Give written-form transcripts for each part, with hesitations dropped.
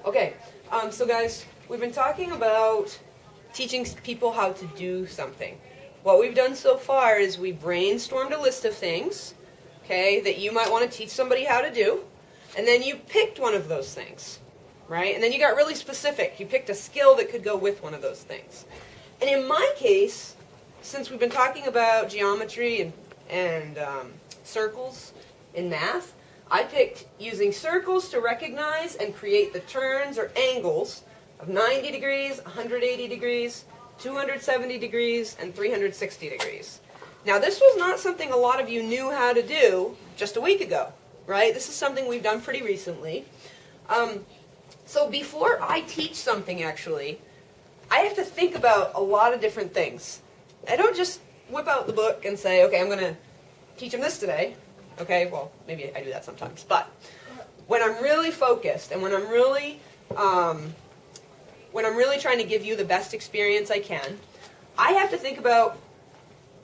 Okay, so guys, we've been talking about teaching people how to do something. What we've done so far is we brainstormed a list of things, okay, that you might want to teach somebody how to do, and then you picked one of those things, right? And then you got really specific. You picked a skill that could go with one of those things. And in my case, since we've been talking about geometry and circles in math, I picked using circles to recognize and create the turns or angles of 90 degrees, 180 degrees, 270 degrees, and 360 degrees. Now this was not something a lot of you knew how to do just a week ago, right? This is something we've done pretty recently. So before I teach something actually, I have to think about a lot of different things. I don't just whip out the book and say, okay, I'm going to teach them this today. Okay, well, maybe I do that sometimes. But when I'm really focused and when I'm really trying to give you the best experience I can, I have to think about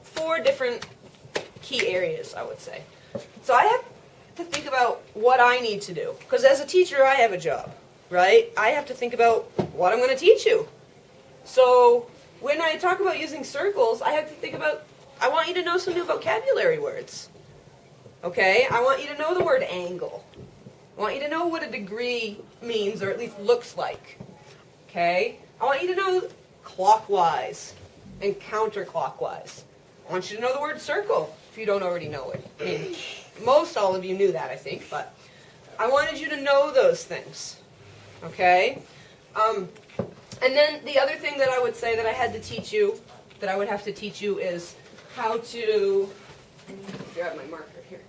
4 different key areas, I would say. So I have to think about what I need to do. Because as a teacher, I have a job, right? I have to think about what I'm going to teach you. So when I talk about using circles, I have to think about, I want you to know some new vocabulary words. Okay, I want you to know the word angle. I want you to know what a degree means, or at least looks like. Okay, I want you to know clockwise and counterclockwise. I want you to know the word circle, if you don't already know it. I mean, most all of you knew that, I think, but I wanted you to know those things. Okay? And then the other thing that I would say that I had to teach you, that I would have to teach you is how to, grab my marker here.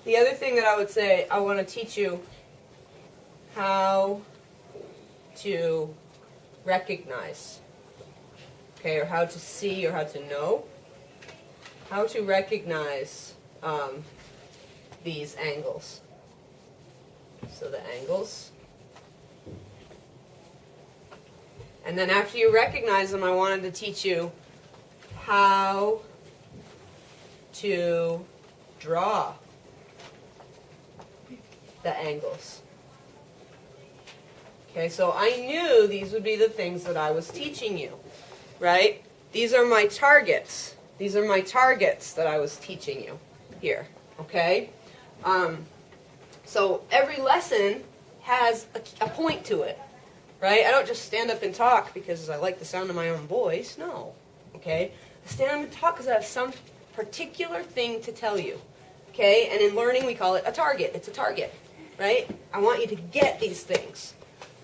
The other thing that I would say, I want to teach you how to recognize, okay, or how to see or how to know, how to recognize these angles. So the angles. And then after you recognize them, I wanted to teach you how to draw the angles. Okay, so I knew these would be the things that I was teaching you, right? These are my targets. These are my targets that I was teaching you here, okay? So every lesson has a point to it, right? I don't just stand up and talk because I like the sound of my own voice. No, okay? I stand up and talk because I have some particular thing to tell you, okay? And in learning, we call it a target. It's a target, right? I want you to get these things,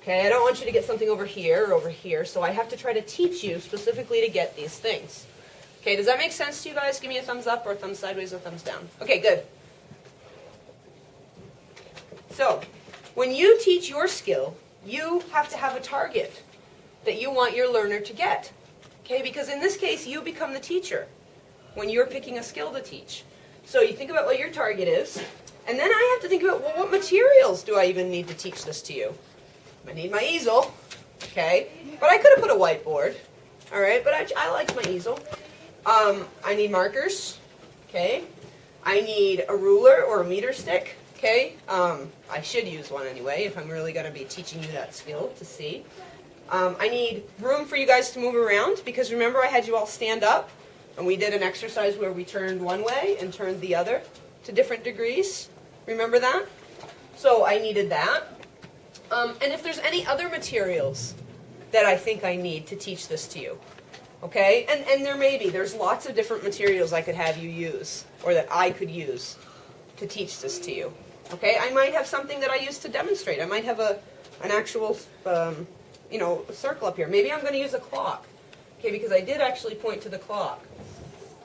okay? I don't want you to get something over here or over here, so I have to try to teach you specifically to get these things. Okay, does that make sense to you guys? Give me a thumbs up or a thumbs sideways or a thumbs down. Okay, good. So, when you teach your skill, you have to have a target that you want your learner to get. Okay, because in this case, you become the teacher when you're picking a skill to teach. So you think about what your target is, and then I have to think about, well, what materials do I even need to teach this to you? I need my easel, okay, but I could have put a whiteboard, all right, but I like my easel. I need markers, okay, I need a ruler or a meter stick. Okay, I should use one anyway if I'm really going to be teaching you that skill to see. I need room for you guys to move around because remember I had you all stand up and we did an exercise where we turned one way and turned the other to different degrees. Remember that? So I needed that. And if there's any other materials that I think I need to teach this to you. Okay, and there's lots of different materials I could have you use or that I could use to teach this to you. Okay, I might have something that I use to demonstrate. I might have an actual, circle up here. Maybe I'm going to use a clock. Okay, because I did actually point to the clock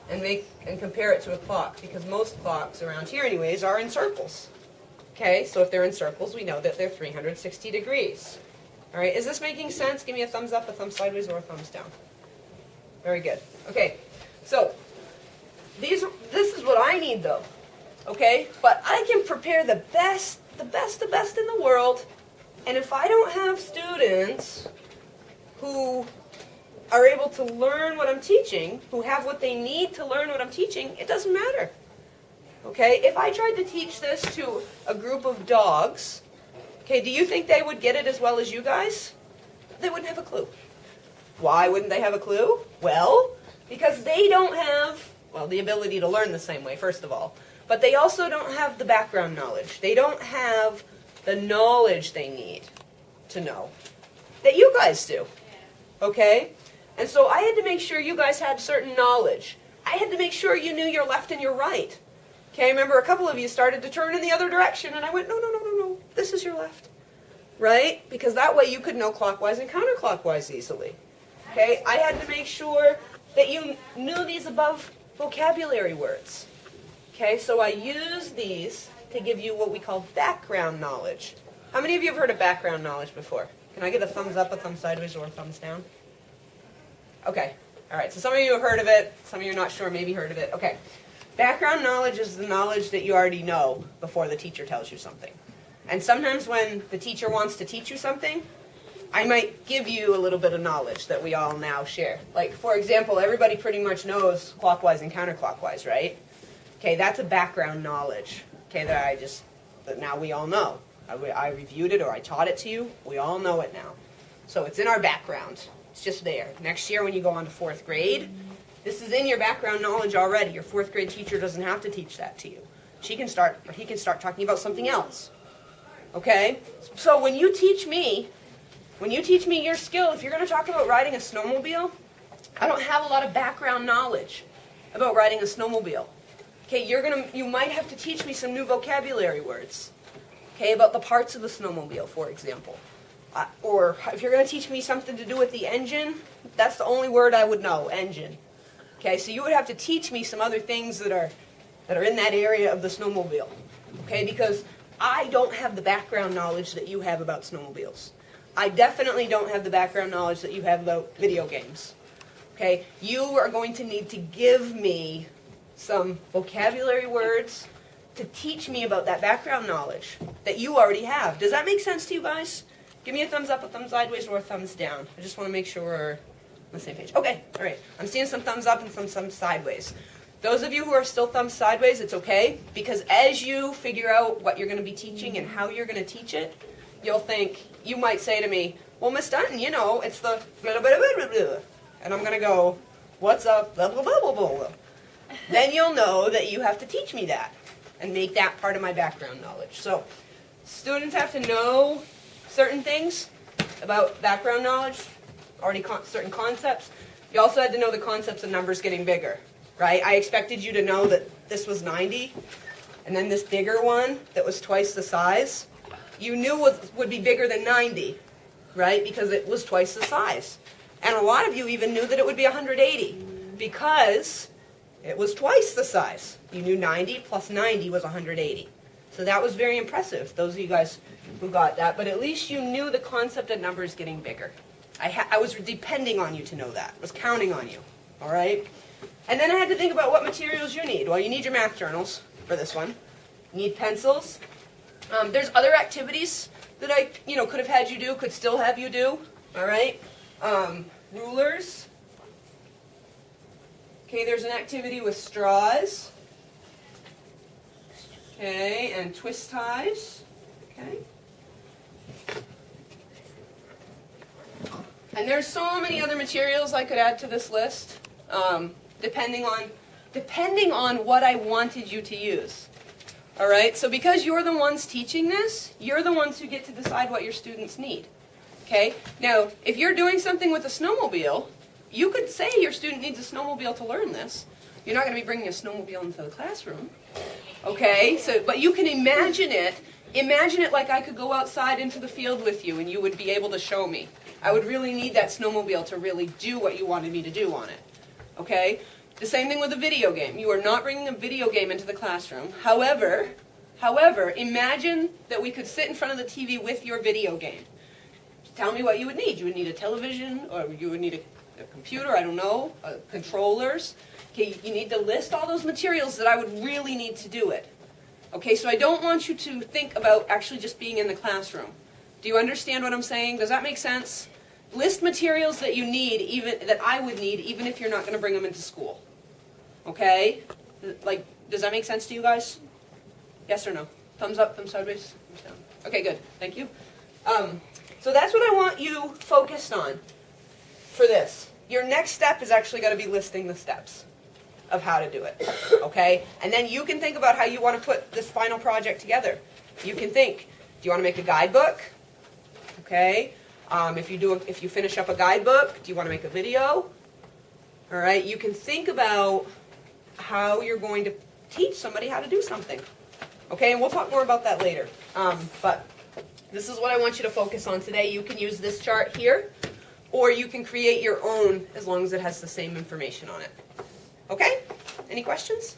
and compare it to a clock because most clocks around here, anyways, are in circles. Okay, so if they're in circles, we know that they're 360 degrees. All right, is this making sense? Give me a thumbs up, a thumbs sideways, or a thumbs down. Very good. Okay, so this is what I need, though. Okay, but I can prepare the best in the world, and if I don't have students who are able to learn what I'm teaching, who have what they need to learn what I'm teaching, it doesn't matter. Okay, if I tried to teach this to a group of dogs, okay, do you think they would get it as well as you guys? They wouldn't have a clue. Why wouldn't they have a clue? Well, because they don't have, well, the ability to learn the same way, first of all. But they also don't have the background knowledge. They don't have the knowledge they need to know that you guys do. Okay? And so I had to make sure you guys had certain knowledge. I had to make sure you knew your left and your right. Okay, I remember a couple of you started to turn in the other direction, and I went, no, no, no, no, no, this is your left. Right? Because that way you could know clockwise and counterclockwise easily. Okay, I had to make sure that you knew these above vocabulary words. Okay, so I use these to give you what we call background knowledge. How many of you have heard of background knowledge before? Can I get a thumbs up, a thumb sideways, or a thumbs down? Okay, all right, so some of you have heard of it, some of you are not sure, maybe heard of it. Okay, background knowledge is the knowledge that you already know before the teacher tells you something. And sometimes when the teacher wants to teach you something, I might give you a little bit of knowledge that we all now share. Like, for example, everybody pretty much knows clockwise and counterclockwise, right? Okay, that's a background knowledge, okay, that now we all know. I reviewed it or I taught it to you. We all know it now. So it's in our background. It's just there. Next year when you go on to 4th grade, this is in your background knowledge already. Your 4th grade teacher doesn't have to teach that to you. He can start talking about something else. Okay? So when you teach me your skill, if you're going to talk about riding a snowmobile, I don't have a lot of background knowledge about riding a snowmobile. Okay, you might have to teach me some new vocabulary words. Okay, about the parts of a snowmobile, for example. Or if you're going to teach me something to do with the engine, that's the only word I would know, engine. Okay, so you would have to teach me some other things that are in that area of the snowmobile. Okay, because I don't have the background knowledge that you have about snowmobiles. I definitely don't have the background knowledge that you have about video games. Okay, you are going to need to give me some vocabulary words to teach me about that background knowledge that you already have. Does that make sense to you guys? Give me a thumbs up, a thumbs sideways, or a thumbs down. I just want to make sure we're on the same page. Okay, all right. I'm seeing some thumbs up and some thumbs sideways. Those of you who are still thumbs sideways, it's okay, because as you figure out what you're going to be teaching and how you're going to teach it, you might say to me, well, Miss Dunton, you know, it's the blah, blah, blah, blah, blah. And I'm going to go, what's up, blah, blah, blah, blah, blah. Then you'll know that you have to teach me that and make that part of my background knowledge. So students have to know certain things about background knowledge, certain concepts. You also had to know the concepts of numbers getting bigger, right? I expected you to know that this was 90, and then this bigger one that was twice the size, you knew would be bigger than 90, right? Because it was twice the size. And a lot of you even knew that it would be 180, because it was twice the size. You knew 90 plus 90 was 180. So that was very impressive, those of you guys who got that. But at least you knew the concept of numbers getting bigger. I was depending on you to know that. I was counting on you. All right? And then I had to think about what materials you need. Well, you need your math journals for this one. You need pencils. There's other activities that I could have had you do, could still have you do. All right? Rulers. Okay, there's an activity with straws. Okay, and twist ties. Okay. And there's so many other materials I could add to this list, depending on what I wanted you to use. All right, so because you're the ones teaching this, you're the ones who get to decide what your students need. Okay, now if you're doing something with a snowmobile, you could say your student needs a snowmobile to learn this. You're not going to be bringing a snowmobile into the classroom. Okay, but you can imagine it. Imagine it like I could go outside into the field with you and you would be able to show me. I would really need that snowmobile to really do what you wanted me to do on it. Okay? The same thing with a video game. You are not bringing a video game into the classroom. However, imagine that we could sit in front of the TV with your video game. Tell me what you would need. You would need a television, or you would need a computer, I don't know, controllers. Okay, you need to list all those materials that I would really need to do it. Okay, so I don't want you to think about actually just being in the classroom. Do you understand what I'm saying? Does that make sense? List materials that you need, that I would need, even if you're not going to bring them into school. Okay? Like, Does that make sense to you guys? Yes or no? Thumbs up, thumbs sideways, thumbs down. Okay, good. Thank you. So that's what I want you focused on for this. Your next step is actually going to be listing the steps of how to do it. Okay? And then you can think about how you want to put this final project together. You can think, do you want to make a guidebook? Okay? If you finish up a guidebook, do you want to make a video? All right? You can think about how you're going to teach somebody how to do something. Okay? And we'll talk more about that later. But this is what I want you to focus on today. You can use this chart here, or you can create your own as long as it has the same information on it. Okay? Any questions?